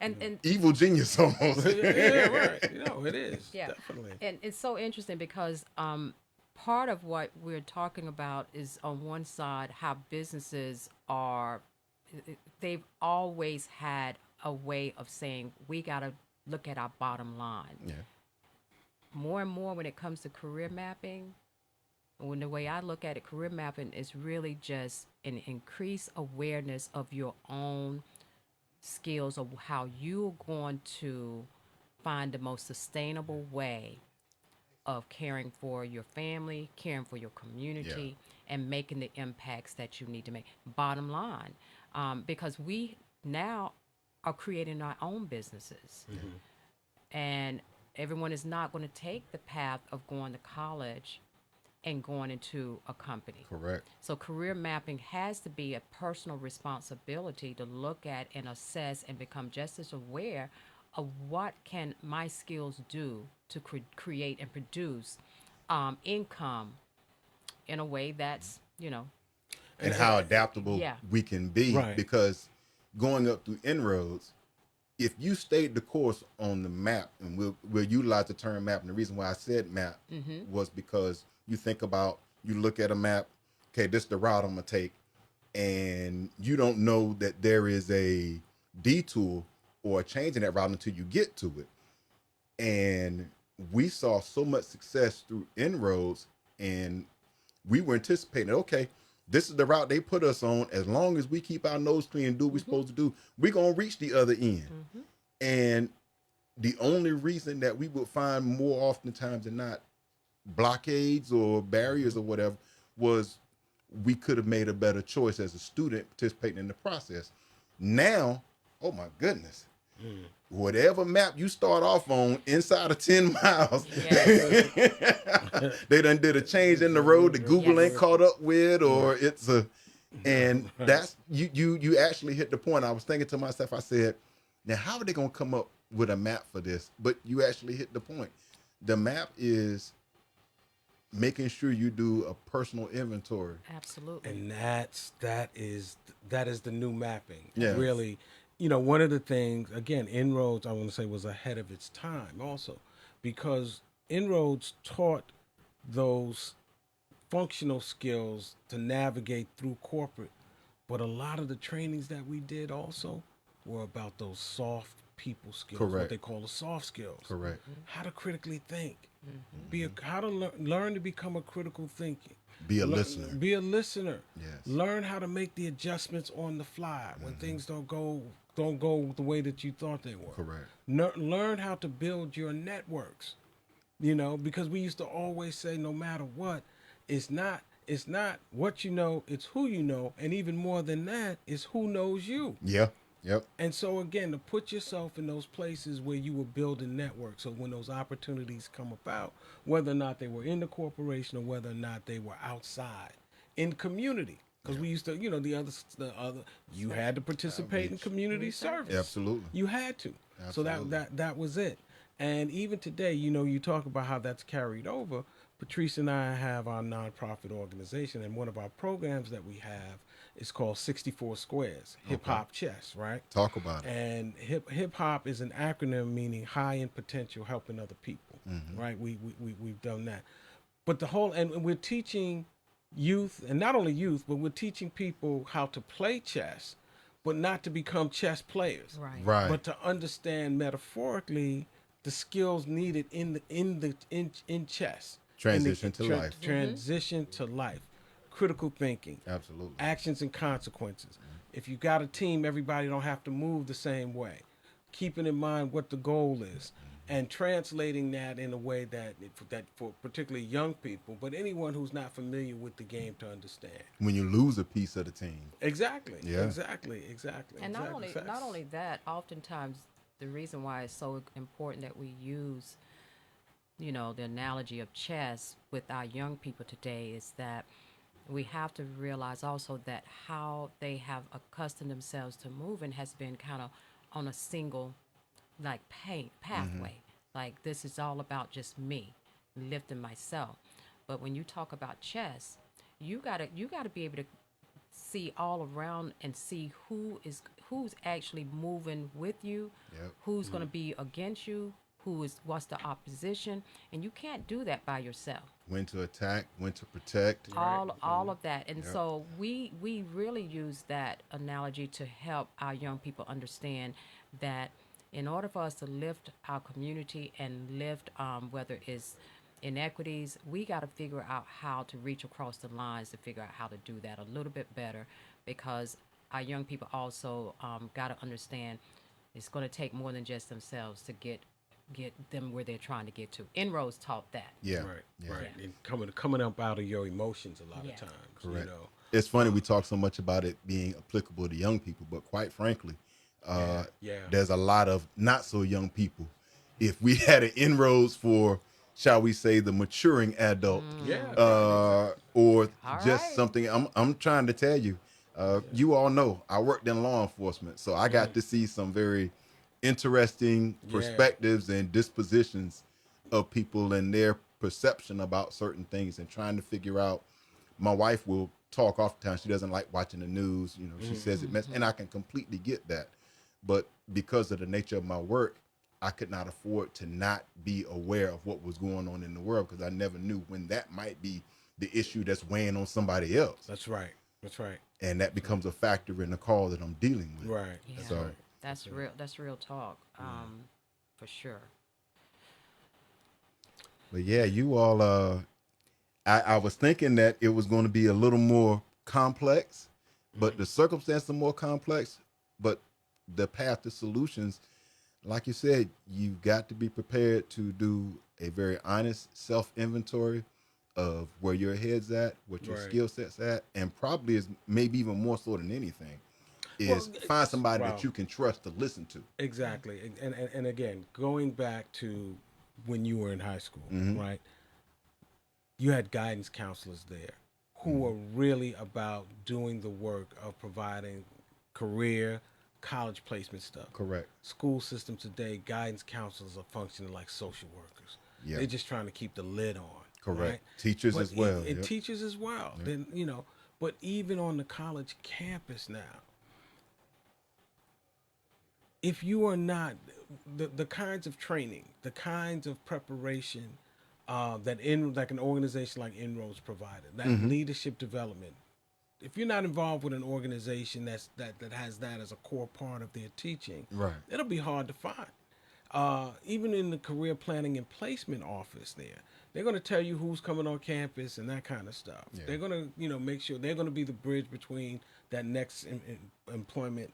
and evil genius almost. Yeah, right. It is. Yeah. Definitely. And it's so interesting because part of what we're talking about is, on one side, how businesses they've always had a way of saying, we got to look at our bottom line. Yeah. More and more when it comes to career mapping, when the way I look at it, career mapping is really just an increased awareness of your own skills, of how you're going to find the most sustainable way of caring for your family, caring for your community, and making the impacts that you need to make. Bottom line, because we now are creating our own businesses. Mm-hmm. And everyone is not going to take the path of going to college and going into a company. Correct. So career mapping has to be a personal responsibility to look at and assess and become just as aware of what can my skills do to create and produce income in a way that's, and how adaptable we can be. Right. Because going up through inroads, if you stayed the course on the map, and we'll utilize the term map, and the reason why I said map was because you look at a map, okay, this is the route I'm going to take, and you don't know that there is a detour or a change in that route until you get to it. And we saw so much success through inroads, and we were anticipating, okay, this is the route they put us on. As long as we keep our nose clean and do what we're supposed to do, we're going to reach the other end. Mm-hmm. And the only reason that we would find more oftentimes than not blockades or barriers or whatever was we could have made a better choice as a student participating in the process. Now, oh my goodness, whatever map you start off on inside of 10 miles, they done did a change in the road that Google ain't caught up with, or and that's, you actually hit the point. I was thinking to myself, I said, now how are they going to come up with a map for this? But you actually hit the point. The map is making sure you do a personal inventory. Absolutely. And that is the new mapping. Yeah. Really, one of the things, again, Inroads, I want to say, was ahead of its time also, because Inroads taught those functional skills to navigate through corporate. But a lot of the trainings that we did also were about those soft people skills, Correct. what they call the soft skills. Correct. How to critically think, how to learn to become a critical thinker. Be a listener. Be a listener. Yes. Learn how to make the adjustments on the fly when things don't go the way that you thought they were. Correct. Learn how to build your networks. Because we used to always say, no matter what, it's not what you know, it's who you know, and even more than that, is who knows you. Yeah. Yep. And so again, to put yourself in those places where you were building networks, so when those opportunities come about, whether or not they were in the corporation or whether or not they were outside in community, because we used to, the other, you had to participate in community service. Absolutely. You had to. Absolutely. So that was it. And even today, you talk about how that's carried over. Patrice and I have our nonprofit organization, and one of our programs that we have is called 64 Squares, Hip Hop Chess, right? Talk about it. And hip hop is an acronym meaning high in potential, helping other people, right? We've done that. But and we're teaching youth, and not only youth, but we're teaching people how to play chess, but not to become chess players. Right. But to understand metaphorically the skills needed in chess. Transition to life. Transition to life. Critical thinking. Absolutely. Actions and consequences. If you got a team, everybody don't have to move the same way. Keeping in mind what the goal is, and translating that in a way that for particularly young people, but anyone who's not familiar with the game to understand. When you lose a piece of the team. Exactly. Yeah. Exactly. And not only that, oftentimes the reason why it's so important that we use, the analogy of chess with our young people today is that we have to realize also that how they have accustomed themselves to moving has been kind of on a single pathway. Like, this is all about just me lifting myself. But when you talk about chess, you gotta be able to see all around and see who's actually moving with you, who's going to be against you, what's the opposition, and you can't do that by yourself. When to attack, when to protect. All of that. And so we really use that analogy to help our young people understand that in order for us to lift our community and lift whether it's inequities, we got to figure out how to reach across the lines to figure out how to do that a little bit better, because our young people also got to understand it's going to take more than just themselves to get them where they're trying to get to. Inroads taught that. Yeah. Right. And coming up out of your emotions a lot of times. Correct. It's funny we talk so much about it being applicable to young people, but quite frankly, there's a lot of not so young people. If we had an inroads for, shall we say, the maturing adult, or just something, I'm trying to tell you, you all know I worked in law enforcement, so I got to see some very interesting perspectives and dispositions of people and their perception about certain things, and trying to figure out. My wife will talk oftentimes. She doesn't like watching the news. She says it mess, and I can completely get that. But because of the nature of my work, I could not afford to not be aware of what was going on in the world, because I never knew when that might be the issue that's weighing on somebody else. That's right. And that becomes a factor in the call that I'm dealing with. Right. Yeah. So that's real. That's real talk. For sure. But yeah, you all. I was thinking that it was going to be a little more complex, but the circumstances are more complex. But the path to solutions, like you said, you got to be prepared to do a very honest self-inventory of where your head's at, what your skill set's at, and probably is maybe even more so than anything, is find somebody that you can trust to listen to. Exactly. And again, going back to when you were in high school, right? You had guidance counselors there who were really about doing the work of providing career, college placement stuff. Correct. School system today, guidance counselors are functioning like social workers. Yeah. They're just trying to keep the lid on. Correct. Right? Teachers as well. And teachers as well. Then but even on the college campus now, if you are not the kinds of training, the kinds of preparation that an organization like Inroads provided, that leadership development. If you're not involved with an organization that has that as a core part of their teaching, it'll be hard to find. Even in the career planning and placement office, they're going to tell you who's coming on campus and that kind of stuff. Yeah. They're going to make sure they're going to be the bridge between that next employment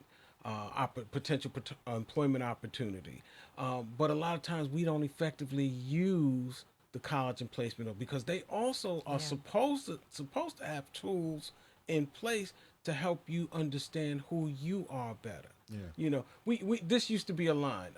potential employment opportunity. But a lot of times we don't effectively use the college and placement, because they also are supposed to have tools in place to help you understand who you are better. Yeah. We this used to be a line.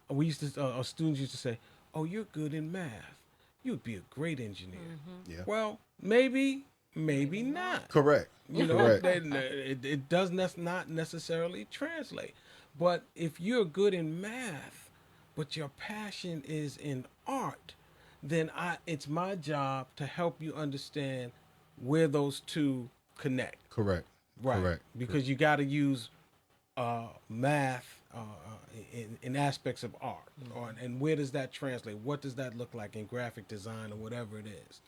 We used to our students used to say, "Oh, you're good in math. You'd be a great engineer." Yeah. Well, maybe not. Correct. Correct. It does not necessarily translate. But if you're good in math, but your passion is in art, then it's my job to help you understand where those two connect. Correct. Right. Correct. Because you got to use math in aspects of art, and where does that translate? What does that look like in graphic design or whatever it is?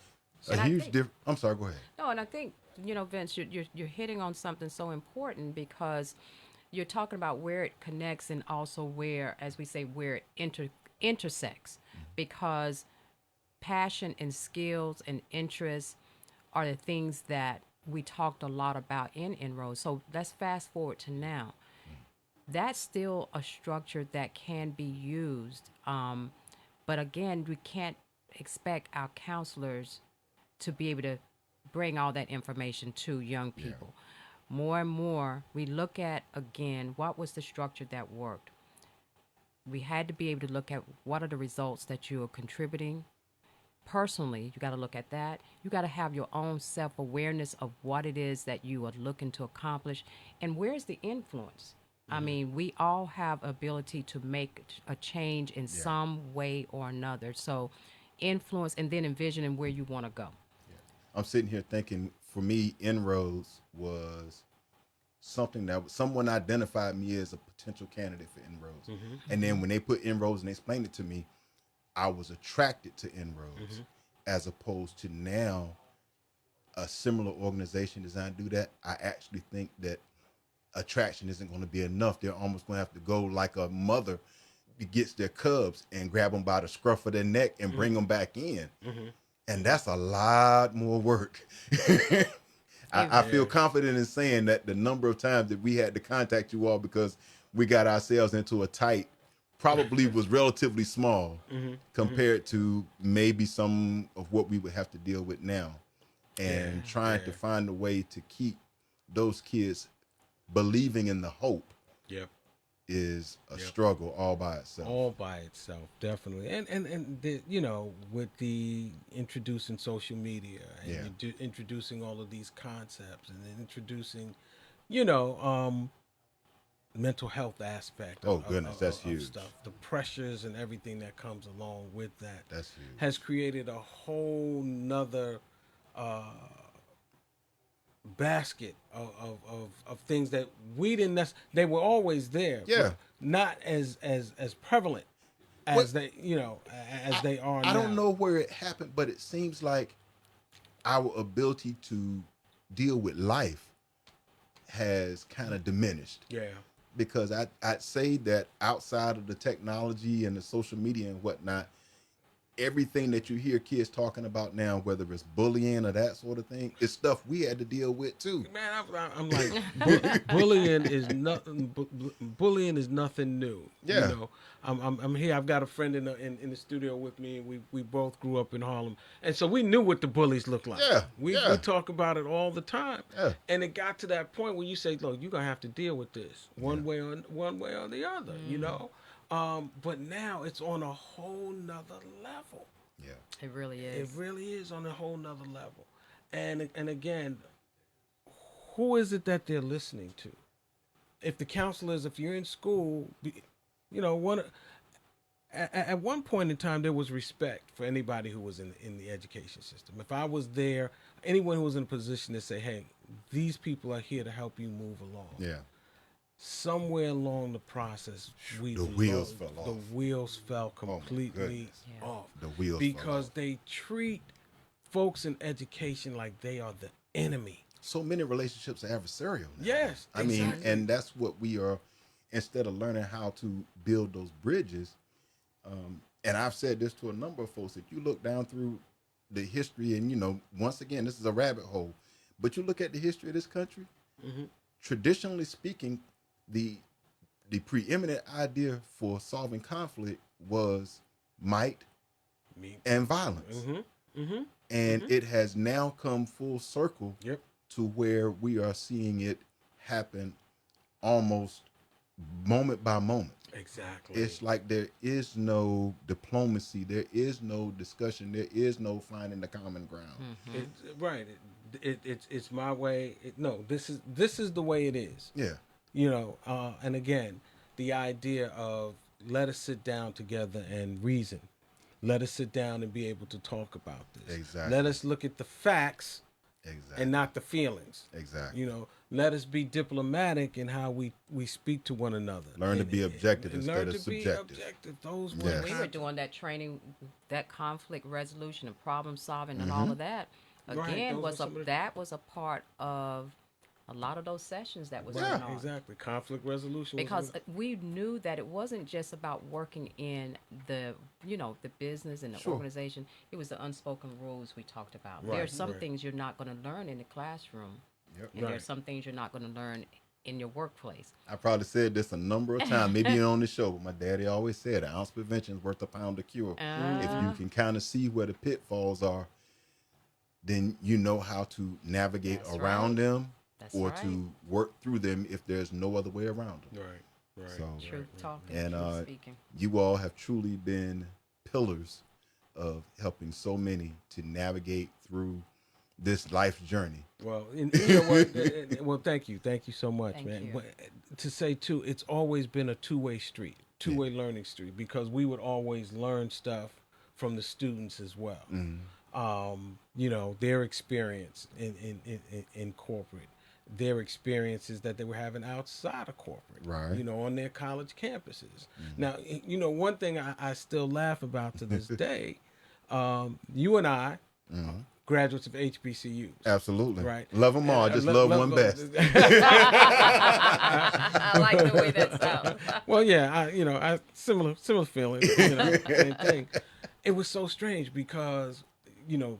A huge difference. I'm sorry. Go ahead. No, and I think Vince, you're hitting on something so important, because you're talking about where it connects and also where, as we say, where it intersects, because passion and skills and interests are the things that we talked a lot about in Inroads. So let's fast forward to now. That's still a structure that can be used. But again, we can't expect our counselors to be able to bring all that information to young people. More and more, we look at, again, what was the structure that worked. We had to be able to look at what are the results that you are contributing. Personally, you got to look at that. You got to have your own self-awareness of what it is that you are looking to accomplish, and where's the influence. I mean, we all have ability to make a change in some way or another. So influence, and then envisioning where you want to go. I'm sitting here thinking, for me, Inroads was something that someone identified me as a potential candidate for Inroads. And then when they put Inroads and they explained it to me, I was attracted to Inroads, as opposed to now a similar organization does not do that. I actually think that attraction isn't going to be enough. They're almost going to have to go like a mother gets their cubs and grab them by the scruff of their neck and bring them back in. And that's a lot more work. I feel confident in saying that the number of times that we had to contact you all because we got ourselves into a tight probably was relatively small compared to maybe some of what we would have to deal with now. And trying to find a way to keep those kids believing in the hope is a struggle all by itself. All by itself, definitely. And the, you know, with the introducing social media and introducing all of these concepts and then introducing, you know, mental health aspect. That's huge. Stuff. The pressures and everything that comes along with that. That's huge. Has created a whole nother basket of things that we didn't they were always there, but not as prevalent as they are now. I don't know where it happened, but it seems like our ability to deal with life has kind of diminished. Because I'd say that outside of the technology and the social media and whatnot, everything that you hear kids talking about now, whether it's bullying or that sort of thing, is stuff we had to deal with too. Man, I'm like, bullying is nothing. Bullying is nothing new. You know, I'm here. I've got a friend in the studio with me, and we both grew up in Harlem, and so we knew what the bullies looked like. We talk about it all the time. And it got to that point where you say, look, you're gonna have to deal with this one way or the other. You know. But now it's on a whole nother level. It really is. It really is on a whole nother level. And again, who is it that they're listening to? If the counselors, if you're in school, you know, at one point in time, there was respect for anybody who was in the education system. If I was there, anyone who was in a position to say, hey, these people are here to help you move along. Somewhere along the process, the wheels fell completely off. The wheels because they treat folks in education like they are the enemy. So many relationships are adversarial now. Yes, I mean, and that's what we are. Instead of learning how to build those bridges, and I've said this to a number of folks. If you look down through the history, and you know, once again, this is a rabbit hole, but you look at the history of this country. Traditionally speaking, the preeminent idea for solving conflict was might and violence. And it has now come full circle to where we are seeing it happen almost moment by moment. Exactly. It's like there is no diplomacy, there is no discussion, there is no finding the common ground. It's my way. This is the way it is. You know, and again, the idea of let us sit down together and reason. Let us sit down and be able to talk about this. Exactly. Let us look at the facts and not the feelings. Exactly. You know, let us be diplomatic in how we speak to one another. Learn to be objective instead of subjective. Learn to be objective. Those were we were doing that training, that conflict resolution and problem solving and all of that. Again, that was a part of a a lot of those sessions that was going on. Exactly. Conflict resolution. Because we knew that it wasn't just about working in the, the business and the organization. It was the unspoken rules we talked about. There are some things you're not going to learn in the classroom. Yep. And there are some things you're not going to learn in your workplace. I probably said this a number of times, maybe on the show, but my daddy always said, an ounce of prevention is worth a pound of cure. If you can kind of see where the pitfalls are, then you know how to navigate around them to work through them if there's no other way around them. Right. So, truth talking, and truth speaking. You all have truly been pillars of helping so many to navigate through this life journey. Well, you know what? Well, thank you so much, man. You. To say too, it's always been a two-way street, two-way learning street, because we would always learn stuff from the students as well. Their experience in corporate, their experiences that they were having outside of corporate, right? On their college campuses. Now, one thing I still laugh about to this day, you and I. Graduates of HBCUs. Absolutely. Right. Love them all. Just love one best. I like the way that sounds. Well, yeah, I similar feeling, same thing. It was so strange because,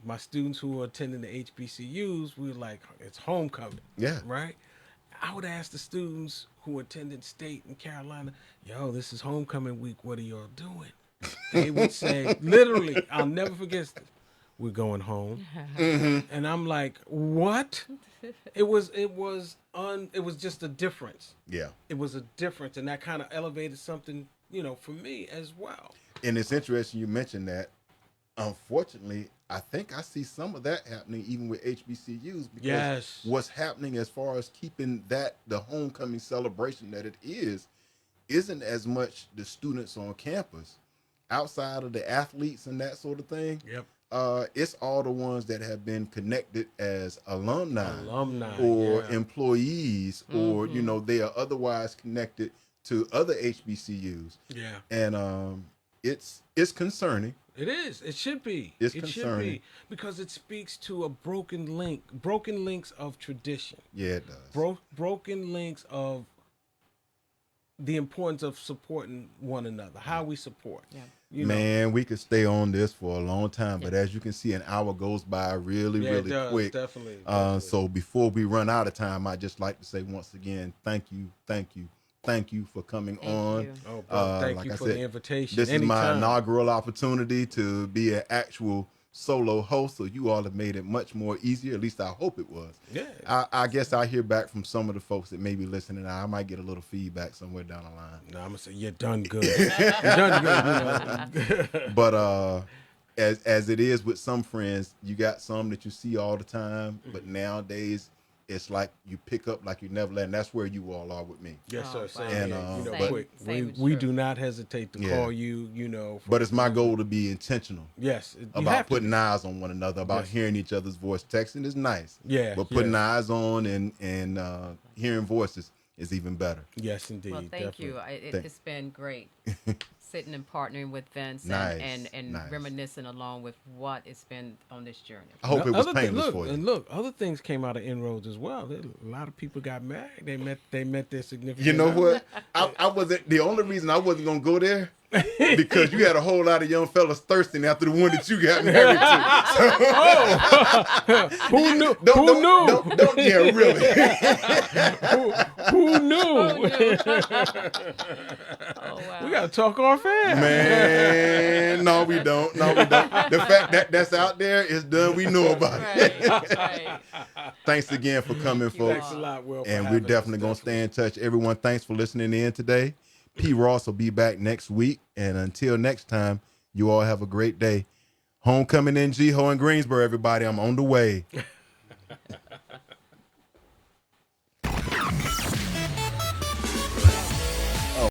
my students who were attending the HBCUs, we were like, it's homecoming. Yeah. Right? I would ask the students who attended State in Carolina, yo, this is homecoming week. What are y'all doing? They would say, literally, I'll never forget this. We're going home. And I'm like, what? It was just a difference. Yeah. It was a difference, and that kind of elevated something, for me as well. And it's interesting you mentioned that. Unfortunately, I think I see some of that happening even with HBCUs, because what's happening as far as keeping that the homecoming celebration that it isn't as much the students on campus. Outside of the athletes and that sort of thing. Yep. It's all the ones that have been connected as alumni or employees, or they are otherwise connected to other HBCUs. Yeah, and it's concerning. It is. It should be. It should be, because it speaks to a broken links of tradition. Yeah, it does. Broken links of the importance of supporting one another, how we support. Yeah. Man, we could stay on this for a long time, but as you can see, an hour goes by really quick. Definitely. So before we run out of time, I'd just like to say once again, thank you for coming on. Oh, bro, thank you for the invitation. This is my inaugural opportunity to be an actual solo host, so you all have made it much more easier. At least I hope it was. Yeah. I guess I'll hear back from some of the folks that may be listening. I might get a little feedback somewhere down the line. No, I'm gonna say you're done good. You're done good. But as it is with some friends, you got some that you see all the time, but nowadays it's like you pick up like you never let, and that's where you all are with me. Yes, sir. And we do not hesitate to call you. But it's my goal to be intentional. Yes, about putting eyes on one another, about hearing each other's voice. Texting is nice. Yeah, but putting eyes on and hearing voices is even better. Yes, indeed. Well, thank you. It's been great. Sitting and partnering with Vince and reminiscing along with what it's been on this journey. I hope it was painless for you. And look, other things came out of Inroads as well. A lot of people got married. They met their significant. You know what? I wasn't the only reason I wasn't gonna go there. Because you had a whole lot of young fellas thirsting after the one that you got married to. So, who knew? Who knew? Yeah, really. Who knew? Oh, wow. We gotta talk off air. Man, no, we don't. The fact that that's out there is done. We know about it. Right. Thanks again for coming, folks. Thanks a lot, Will. And we're definitely gonna stay in touch. Everyone, thanks for listening in today. P. Ross will be back next week. And until next time, you all have a great day. Homecoming in Ho in Greensboro, everybody. I'm on the way.